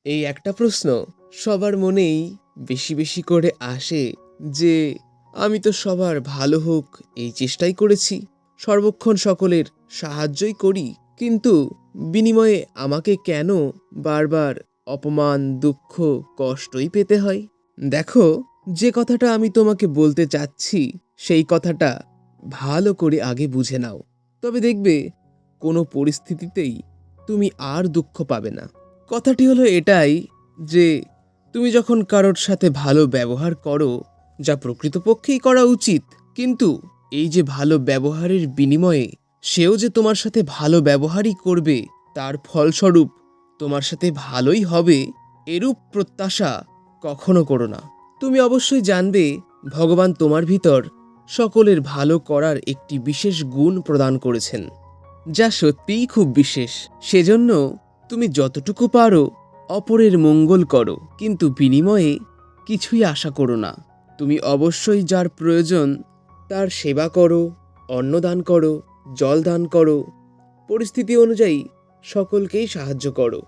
এই একটা প্রশ্ন সবার মনেই বেশি বেশি করে আসে যে আমি তো সবার ভালো হোক এই চেষ্টাই করেছি, সর্বক্ষণ সকলের সাহায্যই করি, কিন্তু বিনিময়ে আমাকে কেন বারবার অপমান, দুঃখ, কষ্টই পেতে হয়? দেখো, যে কথাটা আমি তোমাকে বলতে চাচ্ছি সেই কথাটা ভালো করে আগে বুঝে নাও, তবে দেখবে কোনো পরিস্থিতিতেই তুমি আর দুঃখ পাবে না। কথাটি হলো এটাই যে তুমি যখন কারোর সাথে ভালো ব্যবহার করো, যা প্রকৃতপক্ষেই করা উচিত, কিন্তু এই যে ভালো ব্যবহারের বিনিময়ে সেও যে তোমার সাথে ভালো ব্যবহারই করবে, তার ফলস্বরূপ তোমার সাথে ভালোই হবে, এরূপ প্রত্যাশা কখনো করো না। তুমি অবশ্যই জানবে ভগবান তোমার ভিতর সকলের ভালো করার একটি বিশেষ গুণ প্রদান করেছেন, যা সত্যিই খুব বিশেষ। সেজন্য তুমি যতটুকু পারো অপরের মঙ্গল করো, কিন্তু বিনিময়ে কিছুই আশা করো না। তুমি অবশ্যই যার প্রয়োজন তার সেবা করো, অন্নদান করো, জল দান করো, পরিস্থিতি অনুযায়ী সকলকেই সাহায্য করো,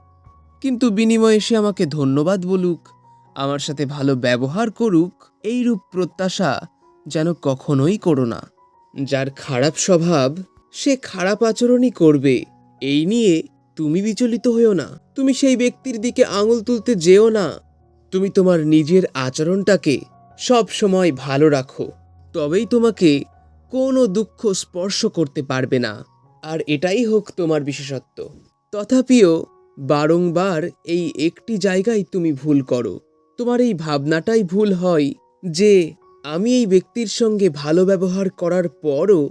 কিন্তু বিনিময়ে সে আমাকে ধন্যবাদ বলুক, আমার সাথে ভালো ব্যবহার করুক, এইরূপ প্রত্যাশা যেন কখনোই করো না। যার খারাপ স্বভাব সে খারাপ আচরণই করবে, এই নিয়ে তুমি বিচলিত হয়েও না। তুমি সেই ব্যক্তির দিকে আঙুল তুলতে যেও না। তুমি তোমার নিজের আচরণটাকে সব সময় ভালো রাখো, তবেই তোমাকে কোনো দুঃখ স্পর্শ করতে পারবে না, আর এটাই হোক তোমার বিশেষত্ব। তথাপিও বারংবার এই একটি জায়গায় তুমি ভুল করো। তোমার এই ভাবনাটাই ভুল হয় যে আমি এই ব্যক্তির সঙ্গে ভালো ব্যবহার করার পরও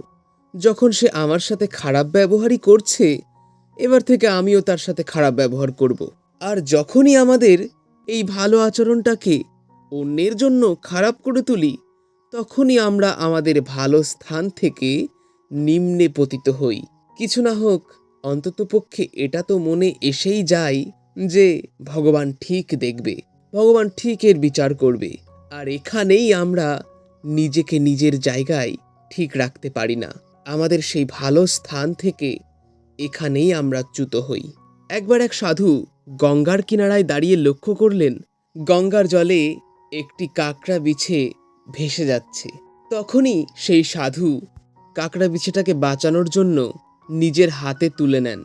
যখন সে আমার সাথে খারাপ ব্যবহারই করছে, এবার থেকে আমিও তার সাথে খারাপ ব্যবহার করব। আর যখনই আমাদের এই ভালো আচরণটাকে অন্যের জন্য খারাপ করে তুলি, তখনই আমরা আমাদের ভালো স্থান থেকে নিম্নে পতিত হই। কিছু না হোক, অন্ততপক্ষে এটা তো মনে এসেই যায় যে ভগবান ঠিক দেখবে, ভগবান ঠিক এর বিচার করবে। আর এখানেই আমরা নিজেকে নিজের জায়গায় ঠিক রাখতে পারি না। আমাদের সেই ভালো স্থান থেকে এখানেই আমরা চ্যুত হই। একবার এক সাধু গঙ্গার কিনারায় দাঁড়িয়ে লক্ষ্য করলেন গঙ্গার জলে একটি কাঁকড়া বিছে ভেসে যাচ্ছে। তখনই সেই সাধু কাঁকড়া বিছেটাকে বাঁচানোর জন্য নিজের হাতে তুলে নেন,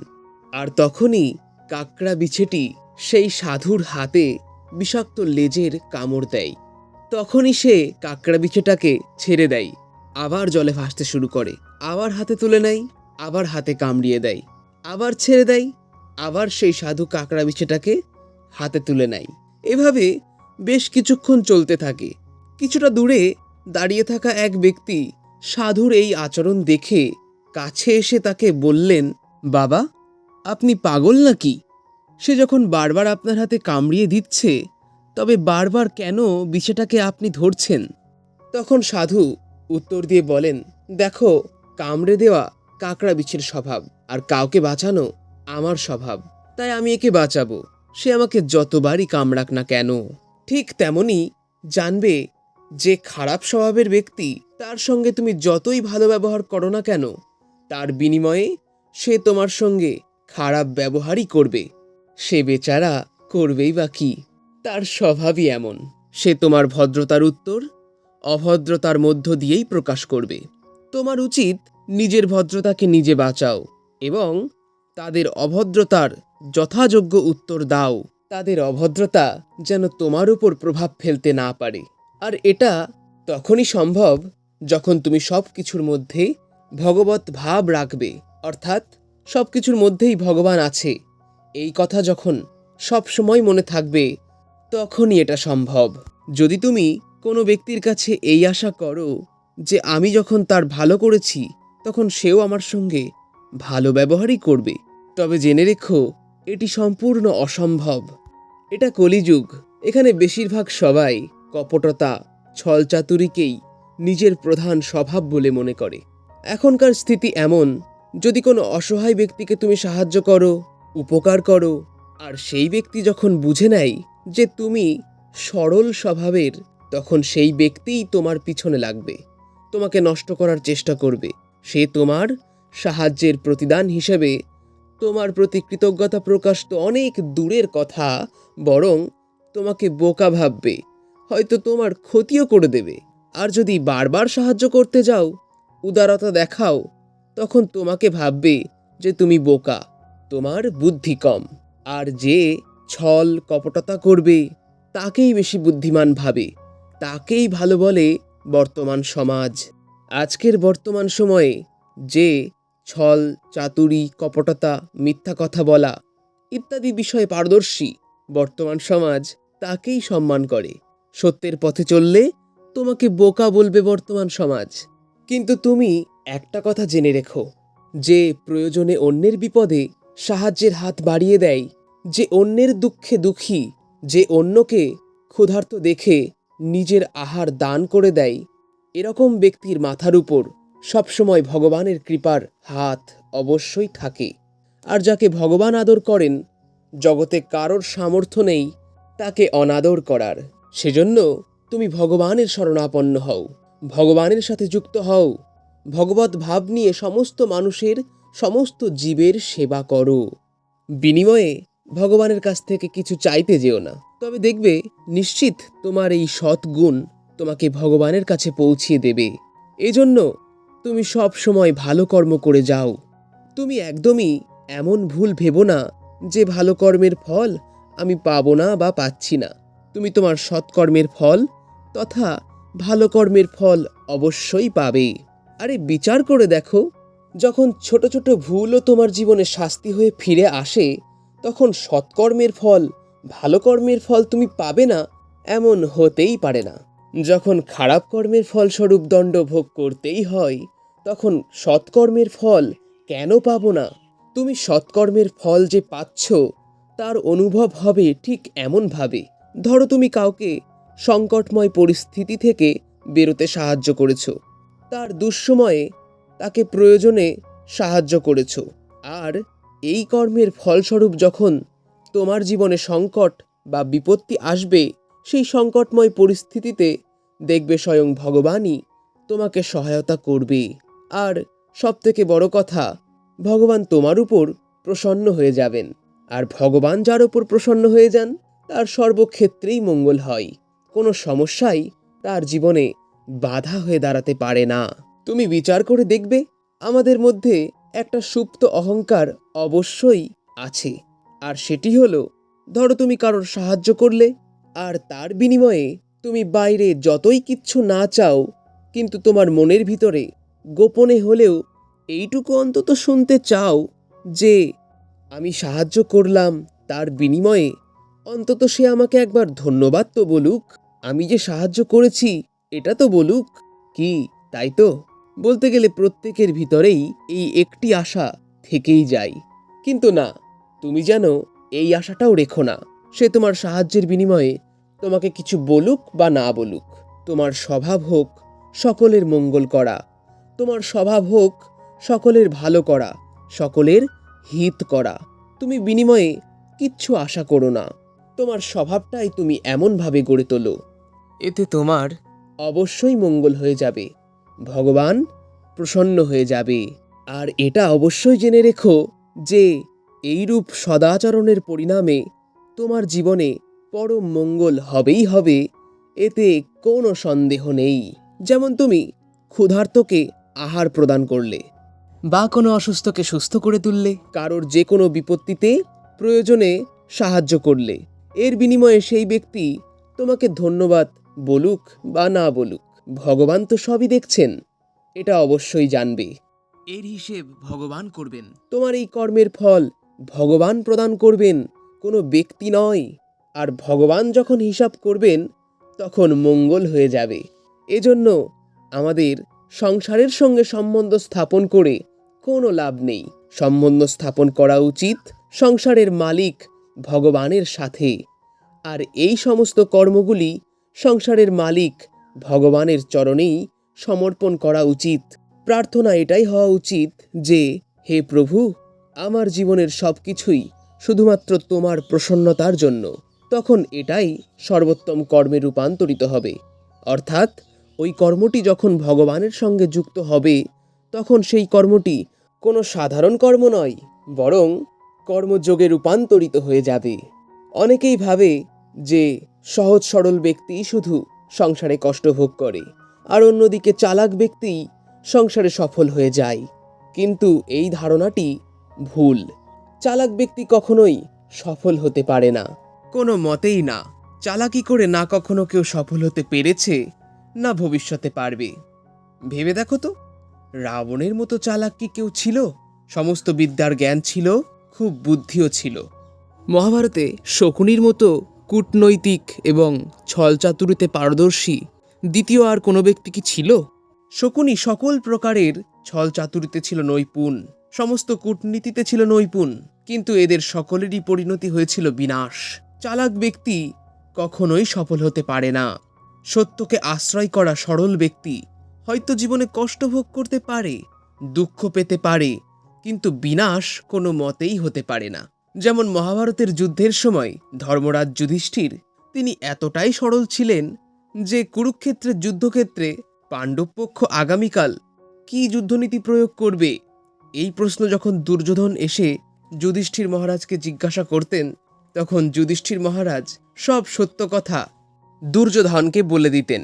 আর তখনই কাঁকড়া বিছেটি সেই সাধুর হাতে বিষাক্ত লেজের কামড় দেয়। তখনই সে কাঁকড়া বিছেটাকে ছেড়ে দেয়, আবার জলে ভাসতে শুরু করে, আবার হাতে তুলে নেয়, আবার হাতে কামড়িয়ে দেয়, আবার ছেড়ে দেয়, আবার সেই সাধু কাঁকড়া বিছেটাকে হাতে তুলে নেয়। এভাবে বেশ কিছুক্ষণ চলতে থাকে। কিছুটা দূরে দাঁড়িয়ে থাকা এক ব্যক্তি সাধুর এই আচরণ দেখে কাছে এসে তাকে বললেন, বাবা, আপনি পাগল নাকি? সে যখন বারবার আপনার হাতে কামড়িয়ে দিচ্ছে, তবে বারবার কেন বিছেটাকে আপনি ধরছেন? তখন সাধু উত্তর দিয়ে বলেন, দেখো, কামড়ে দেওয়া কাঁকড়া বিছের স্বভাব, আর কাউকে বাঁচানো আমার স্বভাব, তাই আমি একে বাঁচাবো, সে আমাকে যতবারই কামড়াক না কেন। ঠিক তেমনি জানবে যে খারাপ স্বভাবের ব্যক্তি, তার সঙ্গে তুমি যতই ভালো ব্যবহার করো না কেন, তার বিনিময়ে সে তোমার সঙ্গে খারাপ ব্যবহারই করবে। সে বেচারা করবেই বা কি, তার স্বভাবই এমন। সে তোমার ভদ্রতার উত্তর অভদ্রতার মধ্য দিয়েই প্রকাশ করবে। তোমার উচিত নিজের ভদ্রতাকে নিজে বাঁচাও এবং তাদের অভদ্রতার যথাযোগ্য উত্তর দাও। তাদের অভদ্রতা যেন তোমার উপর প্রভাব ফেলতে না পারে। আর এটা তখনই সম্ভব যখন তুমি সব কিছুর মধ্যে ভগবত ভাব রাখবে, অর্থাৎ সব কিছুর মধ্যেই ভগবান আছে এই কথা যখন সব সময় মনে থাকবে, তখনই এটা সম্ভব। যদি তুমি কোনো ব্যক্তির কাছে এই আশা করো যে আমি যখন তার ভালো করেছি তখন সেও আমার সঙ্গে ভালো ব্যবহারই করবে, তবে জেনে রেখো এটি সম্পূর্ণ অসম্ভব। এটা কলিযুগ। এখানে বেশিরভাগ সবাই কপটতা, ছলচাতুরিকেই নিজের প্রধান স্বভাব বলে মনে করে। এখনকার স্থিতি এমন, যদি কোনো অসহায় ব্যক্তিকে তুমি সাহায্য করো, উপকার করো, আর সেই ব্যক্তি যখন বুঝে নেয় যে তুমি সরল স্বভাবের, তখন সেই ব্যক্তিই তোমার পিছনে লাগবে, তোমাকে নষ্ট করার চেষ্টা করবে। সে তোমার সাহায্যের প্রতিদান হিসেবে তোমার প্রতি কৃতজ্ঞতা প্রকাশ তো অনেক দূরের কথা, বরং তোমাকে বোকা ভাববে, হয়তো তোমার ক্ষতিও করে দেবে। আর যদি বারবার সাহায্য করতে যাও, উদারতা দেখাও, তখন তোমাকে ভাববে যে তুমি বোকা, তোমার বুদ্ধি কম। আর যে ছল কপটতা করবে তাকেই বেশি বুদ্ধিমান ভাবে, তাকেই ভালো বলে বর্তমান সমাজ। আজকের বর্তমান সময়ে যে ছল, চাতুরি, কপটতা, মিথ্যা কথা বলা ইত্যাদি বিষয়ে পারদর্শী, বর্তমান সমাজ তাকেই সম্মান করে। সত্যের পথে চললে তোমাকে বোকা বলবে বর্তমান সমাজ। কিন্তু তুমি একটা কথা জেনে রেখো, যে প্রয়োজনে অন্যের বিপদে সাহায্যের হাত বাড়িয়ে দেয়, যে অন্যের দুঃখে দুঃখী, যে অন্যকে ক্ষুধার্ত দেখে নিজের আহার দান করে দেয়, এরকম ব্যক্তির মাথার উপর সবসময় ভগবানের কৃপার হাত অবশ্যই থাকে। আর যাকে ভগবান আদর করেন, জগতে কারোর সামর্থ্য নেই তাকে অনাদর করার। সেজন্য তুমি ভগবানের শরণাপন্ন হও, ভগবানের সাথে যুক্ত হও, ভগবত ভাব নিয়ে সমস্ত মানুষের, সমস্ত জীবের সেবা করো। বিনিময়ে ভগবানের কাছ থেকে কিছু চাইতে যেও না, তবে দেখবে নিশ্চিত তোমার এই সৎ গুণ তোমাকে ভগবানের কাছে পৌঁছিয়ে দেবে। এজন্য তুমি সব সময় ভালো কর্ম করে যাও। তুমি একদমই এমন ভুল ভেবো না যে ভালো কর্মের ফল আমি পাবো না বা পাচ্ছি না। তুমি তোমার সৎকর্মের ফল তথা ভালো কর্মের ফল অবশ্যই পাবে। আরে বিচার করে দেখো, যখন ছোট ছোট ভুলও তোমার জীবনে শাস্তি হয়ে ফিরে আসে, তখন সৎকর্মের ফল, ভালো কর্মের ফল তুমি পাবে না এমন হতেই পারে না। যখন খারাপ কর্মের ফলস্বরূপ দণ্ড ভোগ করতেই হয়, তখন সৎকর্মের ফল কেন পাবো না? তুমি সৎকর্মের ফল যে পাচ্ছ তার অনুভব হবে ঠিক এমনভাবে, ধরো তুমি কাউকে সংকটময় পরিস্থিতি থেকে বেরোতে সাহায্য করেছো, তার দুঃসময়ে তাকে প্রয়োজনে সাহায্য করেছো। আর এই কর্মের ফলস্বরূপ যখন তোমার জীবনে সংকট বা বিপত্তি আসবে, সেই সংকটময় পরিস্থিতিতে দেখবে স্বয়ং ভগবানই তোমাকে সহায়তা করবে। আর সবথেকে বড় কথা, ভগবান তোমার উপর প্রসন্ন হয়ে যাবেন। আর ভগবান যার উপর প্রসন্ন হয়ে যান তার সর্বক্ষেত্রেই মঙ্গল হয়, কোনো সমস্যাই তার জীবনে বাধা হয়ে দাঁড়াতে পারে না। তুমি বিচার করে দেখবে, আমাদের মধ্যে একটা সুপ্ত অহংকার অবশ্যই আছে। আর সেটি হলো, ধরো তুমি কারোর সাহায্য করলে, আর তার বিনিময়ে তুমি বাইরে যতই কিচ্ছু না চাও, কিন্তু তোমার মনের ভিতরে গোপনে হলেও এইটুকু অন্তত শুনতে চাও যে আমি সাহায্য করলাম, তার বিনিময়ে অন্তত সে আমাকে একবার ধন্যবাদ তো বলুক, আমি যে সাহায্য করেছি এটা তো বলুক। কি তাই তো? বলতে গেলে প্রত্যেকের ভিতরেই এই একটি আশা থেকেই যায়। কিন্তু না, তুমি যেন এই আশাটাও রেখো না সে তোমার সাহায্যের বিনিময়ে তোমাকে কিছু বলুক বা না বলুক। তোমার স্বভাব হোক সকলের মঙ্গল করা, তোমার স্বভাব হোক সকলের ভালো করা, সকলের হিত করা। তুমি বিনিময়ে কিচ্ছু আশা করো না, তোমার স্বভাবটাই তুমি এমনভাবে গড়ে তোলো, এতে তোমার অবশ্যই মঙ্গল হয়ে যাবে, ভগবান প্রসন্ন হয়ে যাবে। আর এটা অবশ্যই জেনে রেখো যে এইরূপ সদাচরণের পরিণামে তোমার জীবনে পরম মঙ্গল হবেই হবে, এতে কোনো সন্দেহ নেই। যেমন তুমি ক্ষুধার্তকে আহার প্রদান করলে, বা কোনো অসুস্থকে সুস্থ করে তুললে, কারোর যে কোনো বিপত্তিতে প্রয়োজনে সাহায্য করলে, এর বিনিময়ে সেই ব্যক্তি তোমাকে ধন্যবাদ বলুক বা না বলুক, ভগবান তো সবই দেখছেন, এটা অবশ্যই জানবে। এর হিসেব ভগবান করবেন। তোমার এই কর্মের ফল ভগবান প্রদান করবেন, কোনো ব্যক্তি নয়। আর ভগবান যখন হিসাব করবেন তখন মঙ্গল হয়ে যাবে। এজন্য আমাদের সংসারের সঙ্গে সম্বন্ধ স্থাপন করে কোনো লাভ নেই। সম্বন্ধ স্থাপন করা উচিত সংসারের মালিক ভগবানের সাথে। আর এই সমস্ত কর্মগুলি সংসারের মালিক ভগবানের চরণেই সমর্পণ করা উচিত। প্রার্থনা এটাই হওয়া উচিত যে, হে প্রভু, আমার জীবনের সব কিছুই শুধুমাত্র তোমার প্রসন্নতার জন্য। তখন এটাই সর্বোত্তম কর্মে রূপান্তরিত হবে। অর্থাৎ ওই কর্মটি যখন ভগবানের সঙ্গে যুক্ত হবে, তখন সেই কর্মটি কোনো সাধারণ কর্ম নয়, বরং কর্মযোগে রূপান্তরিত হয়ে যাবে। অনেকেই ভাবে যে সহজ সরল ব্যক্তি শুধু সংসারে কষ্ট ভোগ করে, আর অন্যদিকে চালাক ব্যক্তি সংসারে সফল হয়ে যায়। কিন্তু এই ধারণাটি ভুল। চালাক ব্যক্তি কখনোই সফল হতে পারে না, কোনো মতেই না। চালাকি করে না কখনো কেউ সফল হতে পেরেছে, না ভবিষ্যতে পারবে। ভেবে দেখো তো, রাবণের মতো চালাক কি কেউ ছিল? সমস্ত বিদ্যার জ্ঞান ছিল, খুব বুদ্ধিও ছিল। মহাভারতে শকুনির মতো কূটনৈতিক এবং ছলচাতুরিতে পারদর্শী দ্বিতীয় আর কোনো ব্যক্তি কি ছিল? শকুনি সকল প্রকারের ছলচাতুরিতে ছিল নৈপুণ, সমস্ত কূটনীতিতে ছিল নৈপুণ, কিন্তু এদের সকলেরই পরিণতি হয়েছিল বিনাশ। চালাক ব্যক্তি কখনোই সফল হতে পারে না। সত্যকে আশ্রয় করা সরল ব্যক্তি হয়তো জীবনে কষ্ট ভোগ করতে পারে, দুঃখ পেতে পারে, কিন্তু বিনাশ কোনো মতেই হতে পারে না। যেমন মহাভারতের যুদ্ধের সময় ধর্মরাজ যুধিষ্ঠির, তিনি এতটাই সরল ছিলেন যে কুরুক্ষেত্রের যুদ্ধক্ষেত্রে পাণ্ডব পক্ষ আগামীকাল কি যুদ্ধনীতি প্রয়োগ করবে, এই প্রশ্ন যখন দুর্যোধন এসে যুধিষ্ঠির মহারাজকে জিজ্ঞাসা করতেন, তখন যুধিষ্ঠির মহারাজ সব সত্য কথা দুর্যোধনকে বলে দিতেন।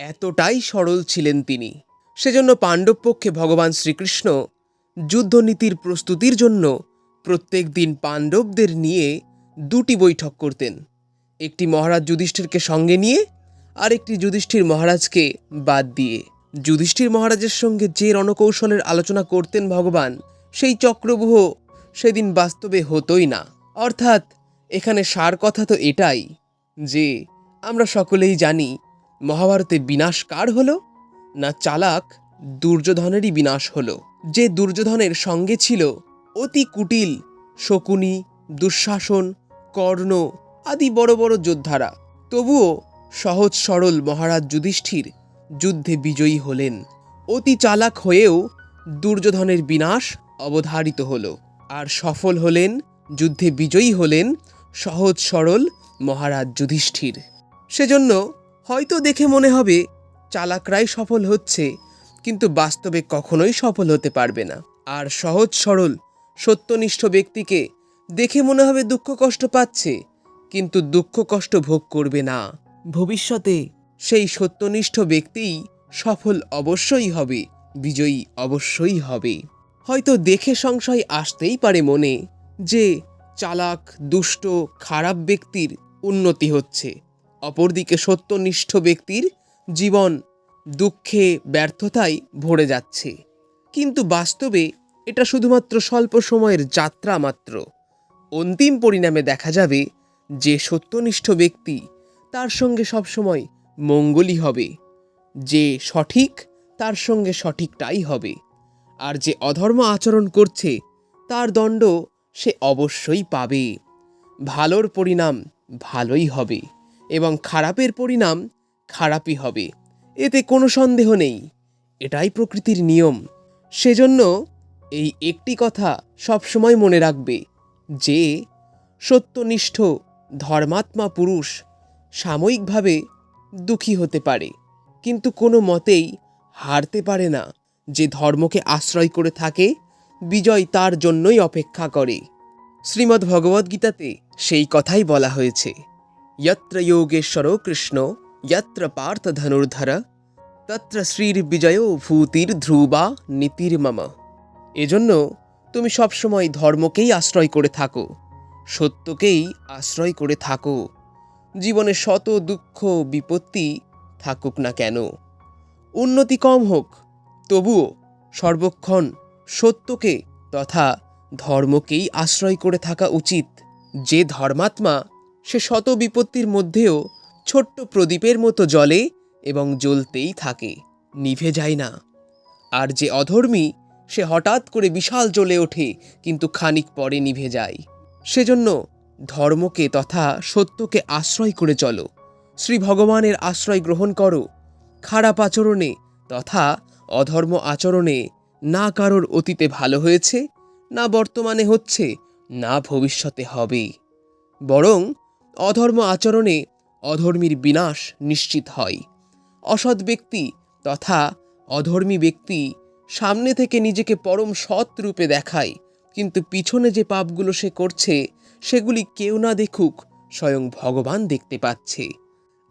এতটাই সরল ছিলেন তিনি। সেজন্য পাণ্ডব পক্ষে ভগবান শ্রীকৃষ্ণ যুদ্ধনীতির প্রস্তুতির জন্য প্রত্যেক দিন পাণ্ডবদের নিয়ে দুটি বৈঠক করতেন। একটি মহারাজ যুধিষ্ঠিরকে সঙ্গে নিয়ে, আর একটি যুধিষ্ঠির মহারাজকে বাদ দিয়ে। যুধিষ্ঠির মহারাজের সঙ্গে যে রণকৌশলের আলোচনা করতেন ভগবান, সেই চক্রব্যূহ সেদিন বাস্তবে হতোই না। অর্থাৎ এখানে সার কথা তো এটাই যে আমরা সকলেই জানি মহাভারতে বিনাশ কার হলো? না চালাক দুর্যোধনেরই বিনাশ হলো। যে দুর্যোধনের সঙ্গে ছিল অতি কুটিল শকুনি, দুঃশাসন, কর্ণ আদি বড় বড় যোদ্ধারা, তবুও সহজ সরল মহারাজ যুধিষ্ঠির যুদ্ধে বিজয়ী হলেন। অতি চালাক হয়েও দুর্যোধনের বিনাশ অবধারিত হল, আর সফল হলেন, যুদ্ধে বিজয়ী হলেন সহজ সরল মহারাজ যুধিষ্ঠির। সেজন্য হয়তো দেখে মনে হবে চালাকরাই সফল হচ্ছে, কিন্তু বাস্তবে কখনোই সফল হতে পারবে না। আর সহজ সরল সত্যনিষ্ঠ ব্যক্তিকে দেখে মনে হবে দুঃখ কষ্ট পাচ্ছে, কিন্তু দুঃখ কষ্ট ভোগ করবে না। ভবিষ্যতে সেই সত্যনিষ্ঠ ব্যক্তিই সফল অবশ্যই হবে, বিজয়ী অবশ্যই হবে। হয়তো দেখে সংশয় আসতেই পারে মনে যে চালাক দুষ্ট খারাপ ব্যক্তির উন্নতি হচ্ছে, অপরদিকে সত্যনিষ্ঠ ব্যক্তির জীবন দুঃখে ব্যর্থতায় ভরে যাচ্ছে। কিন্তু বাস্তবে এটা শুধুমাত্র স্বল্প সময়ের যাত্রা মাত্র। অন্তিম পরিণামে দেখা যাবে যে সত্যনিষ্ঠ ব্যক্তি, তার সঙ্গে সবসময় মঙ্গলই হবে। যে সঠিক, তার সঙ্গে সঠিকটাই হবে। আর যে অধর্ম আচরণ করছে, তার দণ্ড সে অবশ্যই পাবে। ভালোর পরিণাম ভালোই হবে এবং খারাপের পরিণাম খারাপই হবে, এতে কোনো সন্দেহ নেই। এটাই প্রকৃতির নিয়ম। সেজন্য এই একটি কথা সবসময় মনে রাখবে যে সত্যনিষ্ঠ ধর্মাত্মা পুরুষ সাময়িকভাবে দুঃখী হতে পারে, কিন্তু কোনো মতেই হারতে পারে না। যে ধর্মকে আশ্রয় করে থাকে, বিজয় তার জন্যই অপেক্ষা করে। শ্রীমদ্ ভগবদ্গীতাতে সেই কথাই বলা হয়েছে, যত্র যোগেশ্বরো কৃষ্ণ যত্র পার্থ ধনুর্ধর তত্র শ্রীর বিজয়ো ভূতির ধ্রুবা নীতির্মম। এজন্য তুমি সবসময় ধর্মকেই আশ্রয় করে থাকো, সত্যকেই আশ্রয় করে থাকো। জীবনে শত দুঃখ বিপত্তি থাকুক না কেন, উন্নতি কম হোক, তবুও সর্বক্ষণ সত্যকে তথা ধর্মকেই আশ্রয় করে থাকা উচিত। যে ধর্মাত্মা, সে শত বিপত্তির মধ্যেও ছোট্ট প্রদীপের মতো জ্বলে এবং জ্বলতেই থাকে, নিভে যায় না। আর যে অধর্মী, সে হঠাৎ করে বিশাল জ্বলে ওঠে, কিন্তু খানিক পরে নিভে যায়। সেজন্য ধর্মকে তথা সত্যকে আশ্রয় করে চলো, শ্রী ভগবানের আশ্রয় গ্রহণ করো। খারাপ আচরণে তথা অধর্ম আচরণে না কারোর অতীতে ভালো হয়েছে, না বর্তমানে হচ্ছে, না ভবিষ্যতে হবে। বরং অধর্ম আচরণে অধর্মীর বিনাশ নিশ্চিত হয়। অসৎ ব্যক্তি তথা অধর্মী ব্যক্তি সামনে থেকে নিজেকে পরম সৎ রূপে দেখায়, কিন্তু পিছনে যে পাপগুলো সে করছে সেগুলি কেউ না দেখুক, স্বয়ং ভগবান দেখতে পাচ্ছে।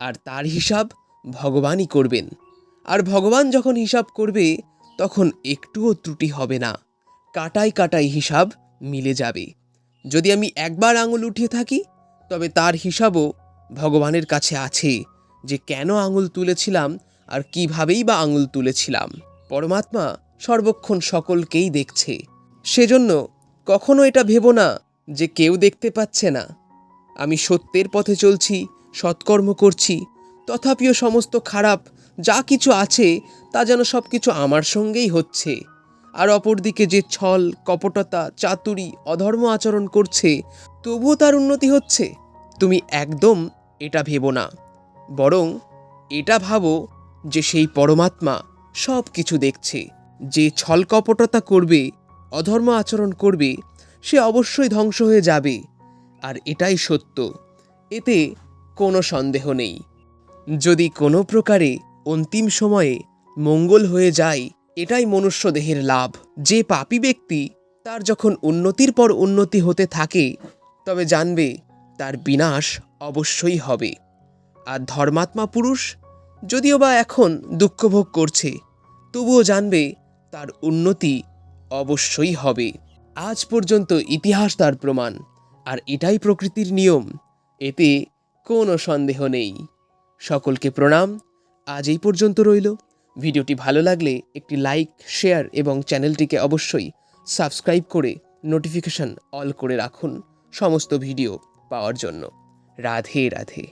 আর তার হিসাব ভগবানই করবেন। আর ভগবান যখন হিসাব করবে তখন একটুও ত্রুটি হবে না, কাটায় কাটায় হিসাব মিলে যাবে। যদি আমি একবার আঙুল উঠিয়ে থাকি তবে তার হিসাবও ভগবানের কাছে আছে, যে কেন আঙুল তুলেছিলাম আর কিভাবেই বা আঙুল তুলেছিলাম। পরমাত্মা সর্বক্ষণ সকলকেই দেখছে। সেজন্য কখনো এটা ভেবো না যে কেউ দেখতে পাচ্ছে না। আমি সত্যের পথে চলছি, সৎকর্ম করছি, তথাপিও সমস্ত খারাপ যা কিছু আছে তা যেন সব কিছু আমার সঙ্গেই হচ্ছে। আর অপরদিকে যে ছল, কপটতা, চাতুরি, অধর্ম আচরণ করছে তবুও তার উন্নতি হচ্ছে। তুমি একদম এটা ভেবো না, বরং এটা ভাবো যে সেই পরমাত্মা সব কিছু দেখছে। যে ছল কপটতা করবে, অধর্ম আচরণ করবে, সে অবশ্যই ধ্বংস হয়ে যাবে। আর এটাই সত্য, এতে কোনো সন্দেহ নেই। যদি কোনো প্রকারে অন্তিম সময়ে মঙ্গল হয়ে যায়, এটাই মনুষ্য দেহের লাভ। যে পাপী ব্যক্তি তার যখন উন্নতির পর উন্নতি হতে থাকে তবে জানবে তার বিনাশ অবশ্যই হবে। আর ধর্মাত্মা পুরুষ যদিও বা এখন দুঃখ ভোগ করছে, তবুও জানবে তার উন্নতি অবশ্যই হবে। আজ পর্যন্ত ইতিহাস তার প্রমাণ, আর এটাই প্রকৃতির নিয়ম, এতে কোনো সন্দেহ নেই। সকলকে প্রণাম। আজ এই পর্যন্ত রইল। ভিডিওটি ভালো লাগলে একটি লাইক, শেয়ার এবং চ্যানেলটিকে অবশ্যই সাবস্ক্রাইব করে নোটিফিকেশন অল করে রাখুন সমস্ত ভিডিও পাওয়ার জন্য। রাধে রাধে।